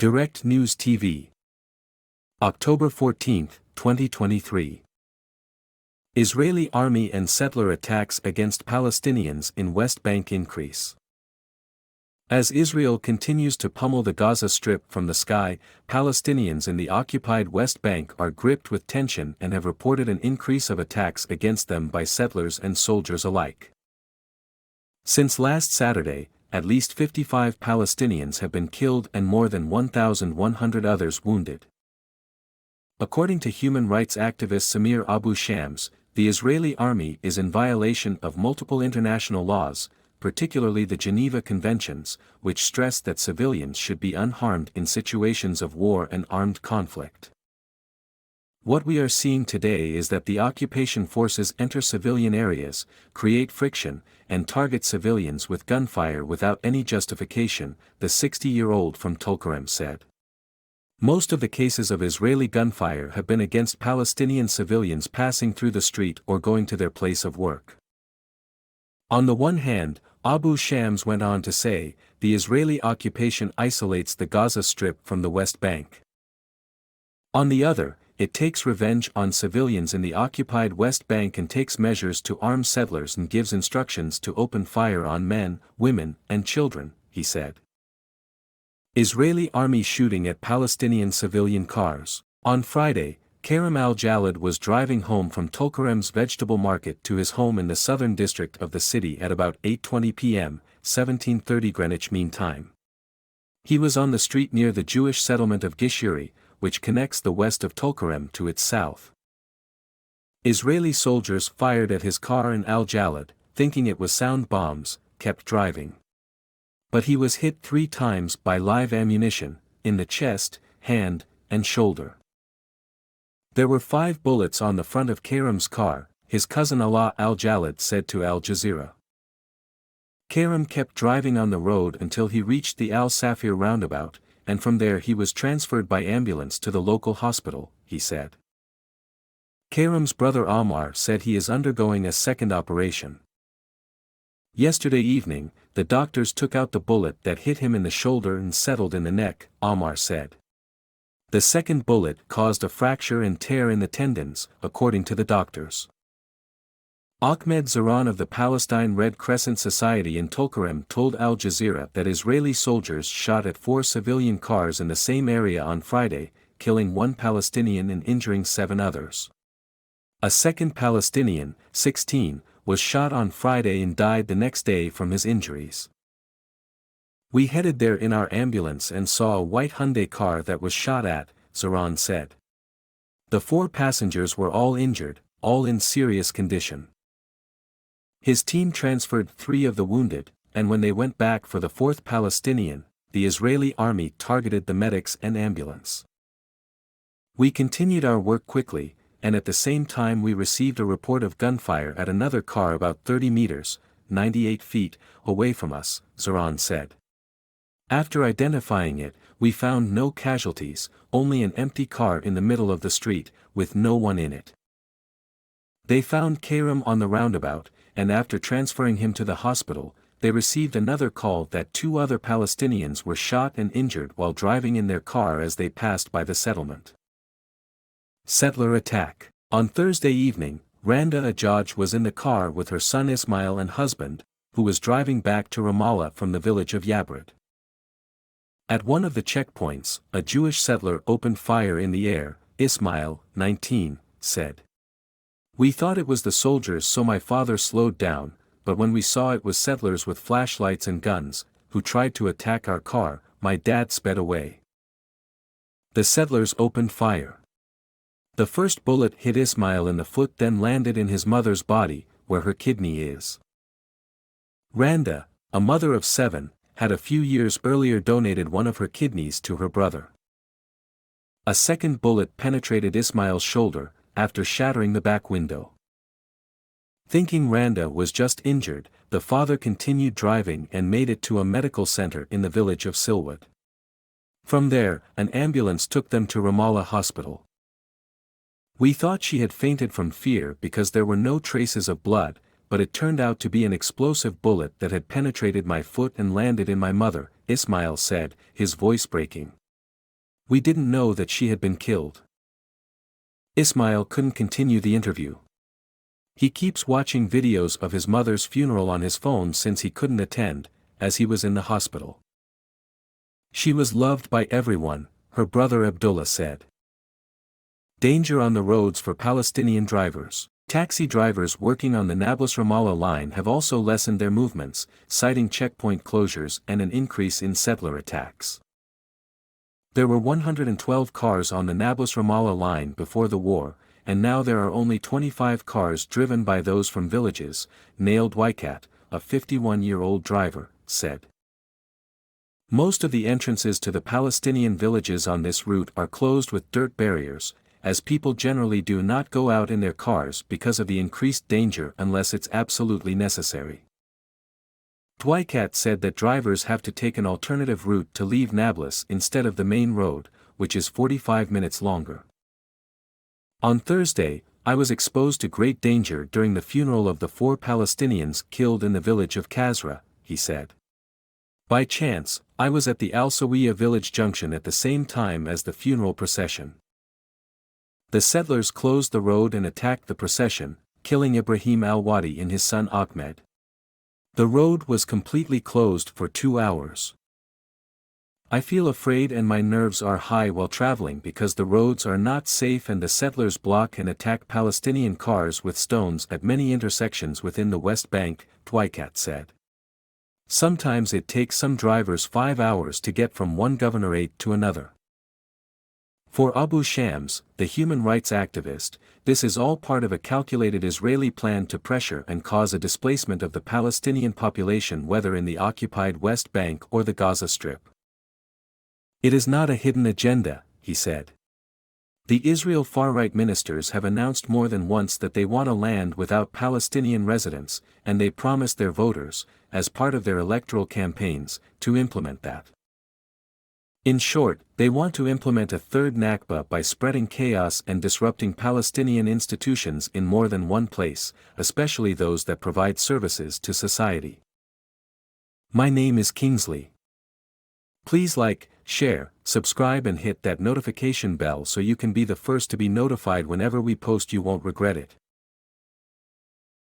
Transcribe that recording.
Direct News TV. October 14, 2023. Israeli army and settler attacks against Palestinians in West Bank increase. As Israel continues to pummel the Gaza Strip from the sky, Palestinians in the occupied West Bank are gripped with tension and have reported an increase of attacks against them by settlers and soldiers alike. Since last Saturday, at least 55 Palestinians have been killed and more than 1,100 others wounded. According to human rights activist Samir Abu Shams, the Israeli army is in violation of multiple international laws, particularly the Geneva Conventions, which stress that civilians should be unharmed in situations of war and armed conflict. What we are seeing today is that the occupation forces enter civilian areas, create friction, and target civilians with gunfire without any justification, the 60-year-old from Tulkarem said. Most of the cases of Israeli gunfire have been against Palestinian civilians passing through the street or going to their place of work. On the one hand, Abu Shams went on to say, the Israeli occupation isolates the Gaza Strip from the West Bank. On the other, it takes revenge on civilians in the occupied West Bank and takes measures to arm settlers and gives instructions to open fire on men, women, and children, he said. Israeli army shooting at Palestinian civilian cars. On Friday, Karim al-Jalad was driving home from Tulkarem's vegetable market to his home in the southern district of the city at about 8:20 p.m., 17:30 Greenwich Mean Time. He was on the street near the Jewish settlement of Gishuri, which connects the west of Tulkarem to its south. Israeli soldiers fired at his car and al-Jalad, thinking it was sound bombs, kept driving. But he was hit 3 times by live ammunition, in the chest, hand, and shoulder. There were 5 bullets on the front of Karim's car, his cousin Alaa al-Jalad said to Al Jazeera. Karim kept driving on the road until he reached the Al-Safir roundabout, and from there he was transferred by ambulance to the local hospital, he said. Karim's brother Ammar said he is undergoing a second operation. Yesterday evening, the doctors took out the bullet that hit him in the shoulder and settled in the neck, Ammar said. The second bullet caused a fracture and tear in the tendons, according to the doctors. Ahmed Zaran of the Palestine Red Crescent Society in Tulkarem told Al Jazeera that Israeli soldiers shot at 4 civilian cars in the same area on Friday, killing 1 Palestinian and injuring 7 others. A second Palestinian, 16, was shot on Friday and died the next day from his injuries. We headed there in our ambulance and saw a white Hyundai car that was shot at, Zaran said. The 4 passengers were all injured, all in serious condition. His team transferred 3 of the wounded, and when they went back for the 4th Palestinian, the Israeli army targeted the medics and ambulance. We continued our work quickly, and at the same time we received a report of gunfire at another car about 30 meters, 98 feet, away from us, Zaran said. After identifying it, we found no casualties, only an empty car in the middle of the street, with no one in it. They found Karim on the roundabout, and after transferring him to the hospital, they received another call that 2 other Palestinians were shot and injured while driving in their car as they passed by the settlement. Settler attack. On Thursday evening, Randa Ajaj was in the car with her son Ismail and husband, who was driving back to Ramallah from the village of Yabrid. At one of the checkpoints, a Jewish settler opened fire in the air, Ismail, 19, said. We thought it was the soldiers, so my father slowed down, but when we saw it was settlers with flashlights and guns, who tried to attack our car, my dad sped away. The settlers opened fire. The first bullet hit Ismail in the foot, then landed in his mother's body, where her kidney is. Randa, a mother of 7, had a few years earlier donated one of her kidneys to her brother. A second bullet penetrated Ismail's shoulder, after shattering the back window. Thinking Randa was just injured, the father continued driving and made it to a medical center in the village of Silwood. From there, an ambulance took them to Ramallah Hospital. We thought she had fainted from fear because there were no traces of blood, but it turned out to be an explosive bullet that had penetrated my foot and landed in my mother, Ismail said, his voice breaking. We didn't know that she had been killed. Ismail couldn't continue the interview. He keeps watching videos of his mother's funeral on his phone since he couldn't attend, as he was in the hospital. She was loved by everyone, her brother Abdullah said. Danger on the roads for Palestinian drivers. Taxi drivers working on the Nablus-Ramallah line have also lessened their movements, citing checkpoint closures and an increase in settler attacks. There were 112 cars on the Nablus-Ramallah line before the war, and now there are only 25 cars driven by those from villages, Nail Dwikat, a 51-year-old driver, said. Most of the entrances to the Palestinian villages on this route are closed with dirt barriers, as people generally do not go out in their cars because of the increased danger unless it's absolutely necessary. Dwikat said that drivers have to take an alternative route to leave Nablus instead of the main road, which is 45 minutes longer. On Thursday, I was exposed to great danger during the funeral of the 4 Palestinians killed in the village of Kasra, he said. By chance, I was at the Al-Sawiya village junction at the same time as the funeral procession. The settlers closed the road and attacked the procession, killing Ibrahim al-Wadi and his son Ahmed. The road was completely closed for 2 hours. I feel afraid and my nerves are high while traveling because the roads are not safe and the settlers block and attack Palestinian cars with stones at many intersections within the West Bank, Dwikat said. Sometimes it takes some drivers 5 hours to get from one governorate to another. For Abu Shams, the human rights activist, this is all part of a calculated Israeli plan to pressure and cause a displacement of the Palestinian population whether in the occupied West Bank or the Gaza Strip. It is not a hidden agenda, he said. The Israel far-right ministers have announced more than once that they want a land without Palestinian residents, and they promised their voters, as part of their electoral campaigns, to implement that. In short, they want to implement a third Nakba by spreading chaos and disrupting Palestinian institutions in more than one place, especially those that provide services to society. My name is Kingsley. Please like, share, subscribe and hit that notification bell so you can be the first to be notified whenever we post. You won't regret it.